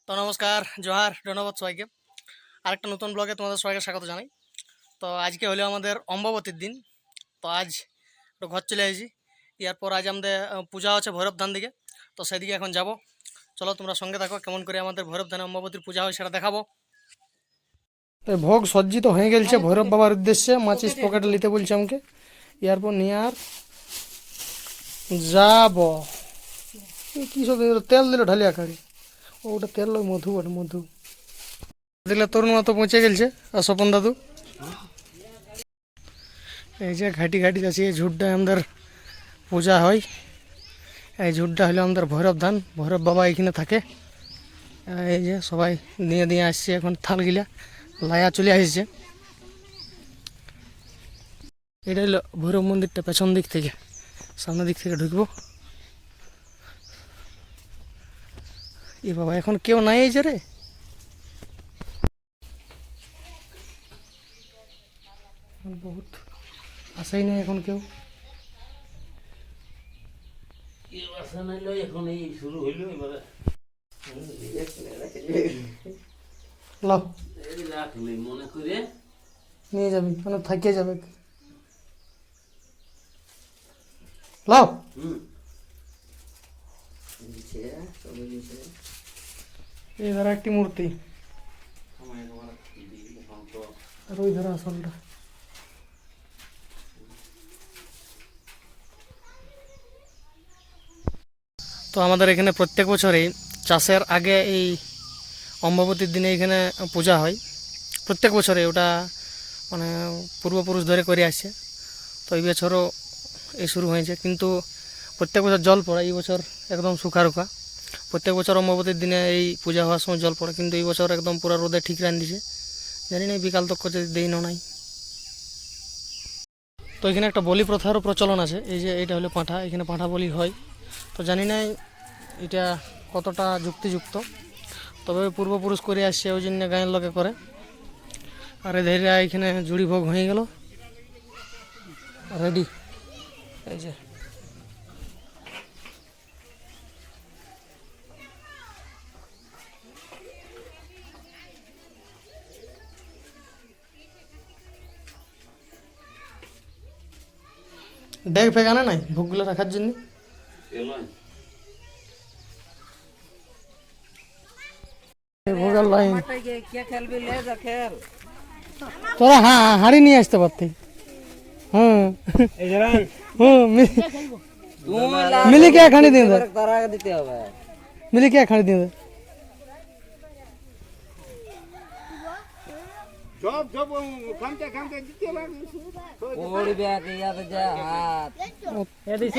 তো নমস্কার, জোহার, ধন্যবাদ সবাইকে। আরেকটা নতুন ব্লগে তোমাদের সবাইকে স্বাগত জানাই। তো আজকে হলো আমাদের অম্বাবতীর দিন। তো আজ একটু ঘর চলে আসি। এরপর আজ আমাদের পূজা আছে ভৈরব ধান দিকে। তো সেদিকে এখন যাব। চলো তোমরা সঙ্গে থাকো, কেমন করে আমাদের ভৈরব ধানে অম্বাবতীর পূজা হয় সেটা দেখাবো। তো ভোগ সজ্জিত হয়ে গেছে ভৈরব বাবার উদ্দেশ্যে। মাচিস পকেটে নিতে বলছে আমাকে। এরপর নিয়ে আর যাব। কী সব তেল দিল ঢালিয়া খাড়ি। ওটা তেল ওই মধু, ওটা মধু দেখলে তরুণ মতো পৌঁছে গেছে। আর স্বপন দাদু এই যে ঘাটি ঘাটি আছে। এই ঝুটটা আমাদের পূজা হয়। এই ঝুটটা হলো আমাদের ভৈরব ধান। ভৈরব বাবা এখানে থাকে। এই যে সবাই দিয়ে দিয়ে আসছে এখন থালগিলা লায়া চলে আসছে। এটা হলো ভৈরব মন্দিরটা পেছন দিক থেকে। সামনের দিক থেকে ঢুকবো। এ বাবা এখন কেউ নাই এই যে রে। বহুত আসেই না এখন কেউ। লাভ নিয়ে যাবি মানে থাকিয়ে যাবে। লাভ এই ধারা একটি মূর্তি আর ওই ধারা আসলটা। তো আমাদের এখানে প্রত্যেক বছরই চাষের আগে এই অম্বাবতীর দিনে এখানে পূজা হয়। প্রত্যেক বছরে ওটা মানে পূর্বপুরুষ ধরে করে আসছে। তো এই বছরও এই শুরু হয়েছে, কিন্তু প্রত্যেক বছর জল পড়ে। এই বছর একদম শুকা রুখা। প্রত্যেক বছর অম্বাবতীর দিনে এই পূজা হওয়ার সময় জল পড়ে, কিন্তু এই বছর একদম পুরো রোদে ঠিক রান দিছে। জানি না বিকাল তক যদি দেই না নাই। তো এখানে একটা বলি প্রথারও প্রচলন আছে। এই যে এটা হলো পাঁঠা, এখানে পাঁঠা বলি হয়। তো জানি না এটা কতটা যুক্তিযুক্ত, তবে পূর্বপুরুষ করে আসছে ওই জন্য গায়ের লোকে করে। আর এদের এখানে জুড়ি ভোগ হয়ে গেল রেডি। এই যে ডেক ফেক আনে নাই ভোগগুলো রাখার জন্য। ভোগের লাইন তোরা হাঁড়ি নিয়ে আসতে পারতি। হুম মিলি কে খানি দিয়ে দে, মিলি কে খানি দিয়ে দে।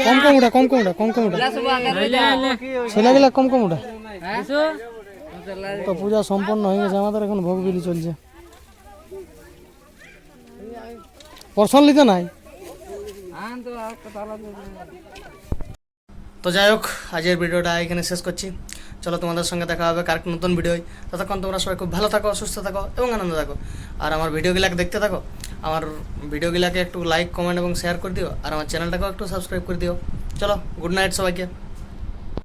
কম কম উঠা ছেলেগুলা কম কম উঠা। তো পূজা সম্পন্ন হয়ে গেছে আমাদের, এখন ভোগ বিলি চলছে। পরশন নিতে নাই। তো যাই হোক, আজকের ভিডিওটা এখানে শেষ করছি। চলো তোমাদের সঙ্গে দেখা হবে কার নতুন ভিডিও। ততক্ষণ তোমরা সবাই খুব ভালো থাকো, সুস্থ থাকো এবং আনন্দ থাকো। আর আমার ভিডিওগুলাকে দেখতে থাকো। আমার ভিডিওগুলাকে একটু লাইক, কমেন্ট এবং শেয়ার করে দিও। আর আমার চ্যানেলটাকেও একটু সাবস্ক্রাইব করে দিও। চলো, গুড নাইট সবাইকে।